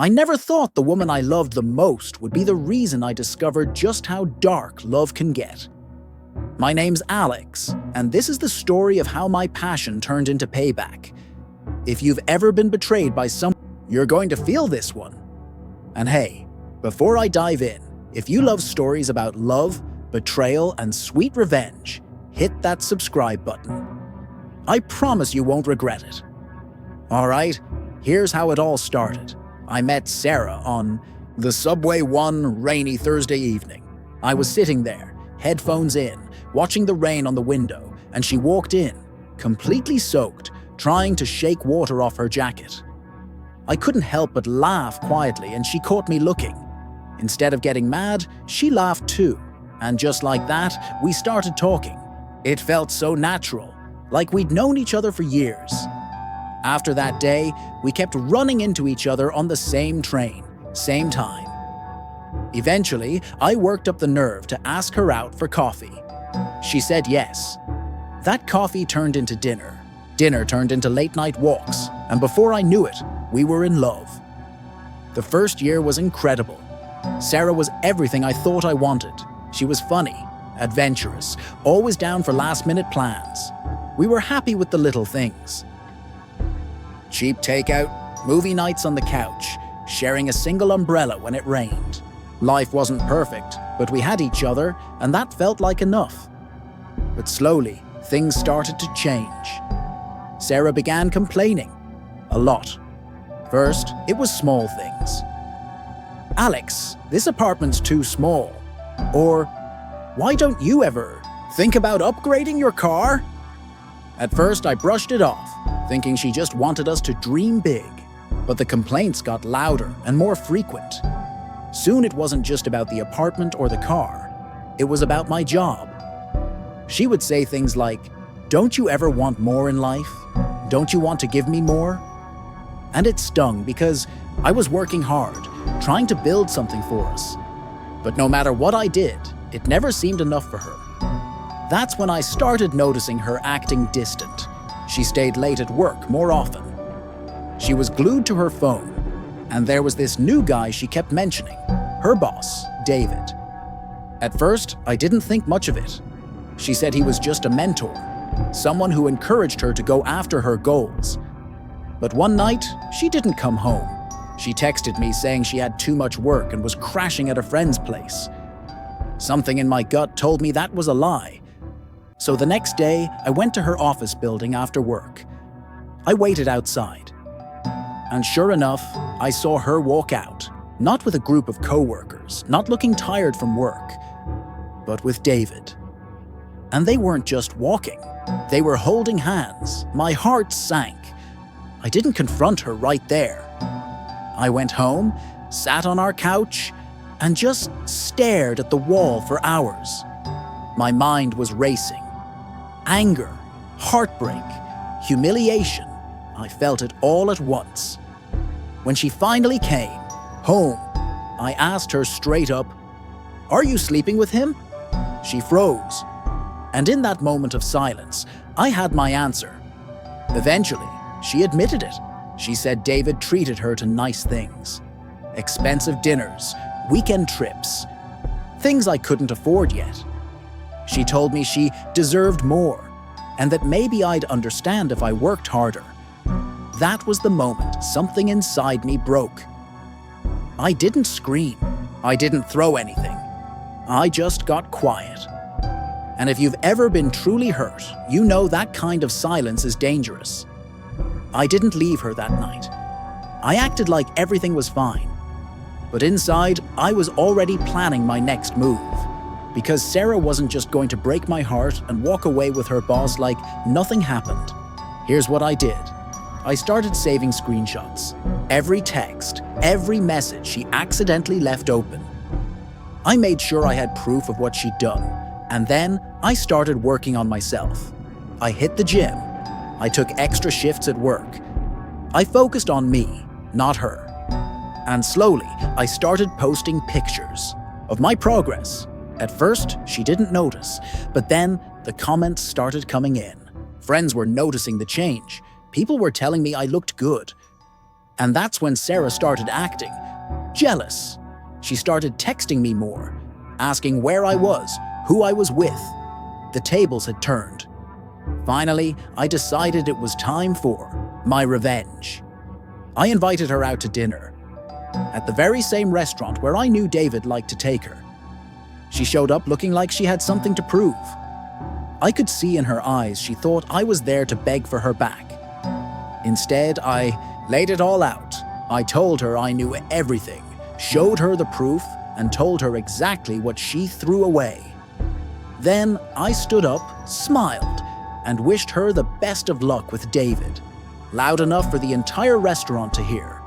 I never thought the woman I loved the most would be the reason I discovered just how dark love can get. My name's Alex, and this is the story of how my passion turned into payback. If you've ever been betrayed by someone, you're going to feel this one. And hey, before I dive in, if you love stories about love, betrayal, and sweet revenge, hit that subscribe button. I promise you won't regret it. Alright, here's how it all started. I met Sarah on the subway one rainy Thursday evening. I was sitting there, headphones in, watching the rain on the window, and she walked in, completely soaked, trying to shake water off her jacket. I couldn't help but laugh quietly, and she caught me looking. Instead of getting mad, she laughed too, and just like that, we started talking. It felt so natural, like we'd known each other for years. After that day, we kept running into each other on the same train, same time. Eventually, I worked up the nerve to ask her out for coffee. She said yes. That coffee turned into dinner. Dinner turned into late-night walks, and before I knew it, we were in love. The first year was incredible. Sarah was everything I thought I wanted. She was funny, adventurous, always down for last-minute plans. We were happy with the little things. Cheap takeout, movie nights on the couch, sharing a single umbrella when it rained. Life wasn't perfect, but we had each other, and that felt like enough. But slowly, things started to change. Sarah began complaining. A lot. First, it was small things. Alex, this apartment's too small. Or, why don't you ever think about upgrading your car? At first, I brushed it off, thinking she just wanted us to dream big. But the complaints got louder and more frequent. Soon it wasn't just about the apartment or the car. It was about my job. She would say things like, "Don't you ever want more in life? Don't you want to give me more?" And it stung because I was working hard, trying to build something for us. But no matter what I did, it never seemed enough for her. That's when I started noticing her acting distant. She stayed late at work more often. She was glued to her phone, and there was this new guy she kept mentioning, her boss, David. At first, I didn't think much of it. She said he was just a mentor, someone who encouraged her to go after her goals. But one night, she didn't come home. She texted me saying she had too much work and was crashing at a friend's place. Something in my gut told me that was a lie. So the next day, I went to her office building after work. I waited outside. And sure enough, I saw her walk out, not with a group of co-workers, not looking tired from work, but with David. And they weren't just walking, they were holding hands. My heart sank. I didn't confront her right there. I went home, sat on our couch, and just stared at the wall for hours. My mind was racing. Anger, heartbreak, humiliation. I felt it all at once. When she finally came home, I asked her straight up, "Are you sleeping with him?" She froze. And in that moment of silence, I had my answer. Eventually, she admitted it. She said David treated her to nice things. Expensive dinners, weekend trips, things I couldn't afford yet. She told me she deserved more, and that maybe I'd understand if I worked harder. That was the moment something inside me broke. I didn't scream. I didn't throw anything. I just got quiet. And if you've ever been truly hurt, you know that kind of silence is dangerous. I didn't leave her that night. I acted like everything was fine. But inside, I was already planning my next move. Because Sarah wasn't just going to break my heart and walk away with her boss like nothing happened. Here's what I did. I started saving screenshots. Every text, every message she accidentally left open. I made sure I had proof of what she'd done. And then I started working on myself. I hit the gym. I took extra shifts at work. I focused on me, not her. And slowly, I started posting pictures of my progress. At first, she didn't notice, but then the comments started coming in. Friends were noticing the change. People were telling me I looked good. And that's when Sarah started acting jealous. She started texting me more, asking where I was, who I was with. The tables had turned. Finally, I decided it was time for my revenge. I invited her out to dinner, at the very same restaurant where I knew David liked to take her. She showed up looking like she had something to prove. I could see in her eyes she thought I was there to beg for her back. Instead, I laid it all out. I told her I knew everything, showed her the proof, and told her exactly what she threw away. Then I stood up, smiled, and wished her the best of luck with David, loud enough for the entire restaurant to hear.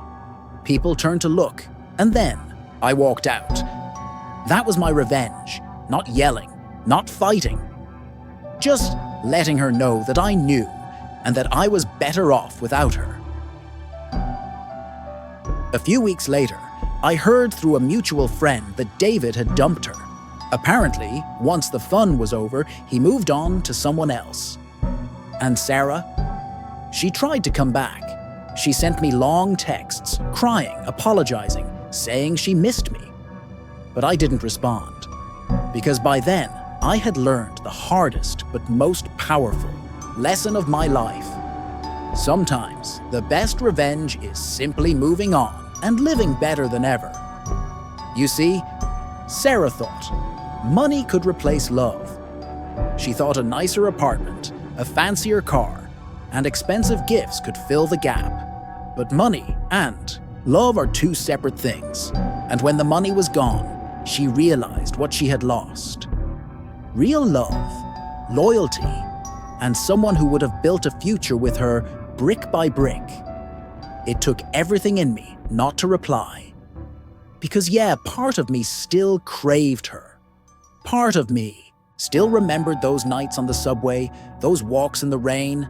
People turned to look, and then I walked out. That was my revenge, not yelling, not fighting. Just letting her know that I knew and that I was better off without her. A few weeks later, I heard through a mutual friend that David had dumped her. Apparently, once the fun was over, he moved on to someone else. And Sarah? She tried to come back. She sent me long texts, crying, apologizing, saying she missed me. But I didn't respond, because by then, I had learned the hardest but most powerful lesson of my life. Sometimes, the best revenge is simply moving on and living better than ever. You see, Sarah thought money could replace love. She thought a nicer apartment, a fancier car, and expensive gifts could fill the gap. But money and love are two separate things. And when the money was gone, she realized what she had lost. Real love, loyalty, and someone who would have built a future with her brick by brick. It took everything in me not to reply. Because yeah, part of me still craved her. Part of me still remembered those nights on the subway, those walks in the rain.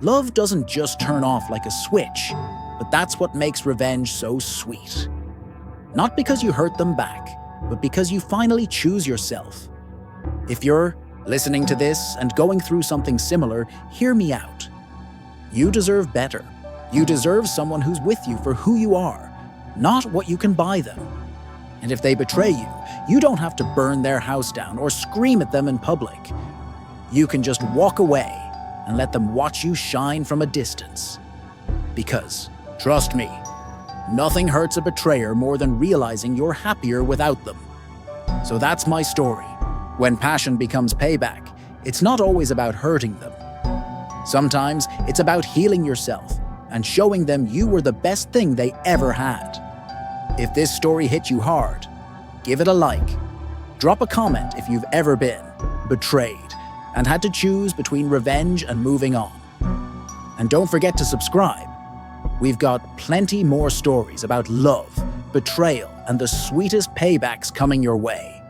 Love doesn't just turn off like a switch, but that's what makes revenge so sweet. Not because you hurt them back, but because you finally choose yourself. If you're listening to this and going through something similar, hear me out. You deserve better. You deserve someone who's with you for who you are, not what you can buy them. And if they betray you, you don't have to burn their house down or scream at them in public. You can just walk away and let them watch you shine from a distance. Because, trust me, nothing hurts a betrayer more than realizing you're happier without them. So that's my story. When passion becomes payback, it's not always about hurting them. Sometimes it's about healing yourself and showing them you were the best thing they ever had. If this story hit you hard, give it a like. Drop a comment if you've ever been betrayed and had to choose between revenge and moving on. And don't forget to subscribe. We've got plenty more stories about love, betrayal, and the sweetest paybacks coming your way.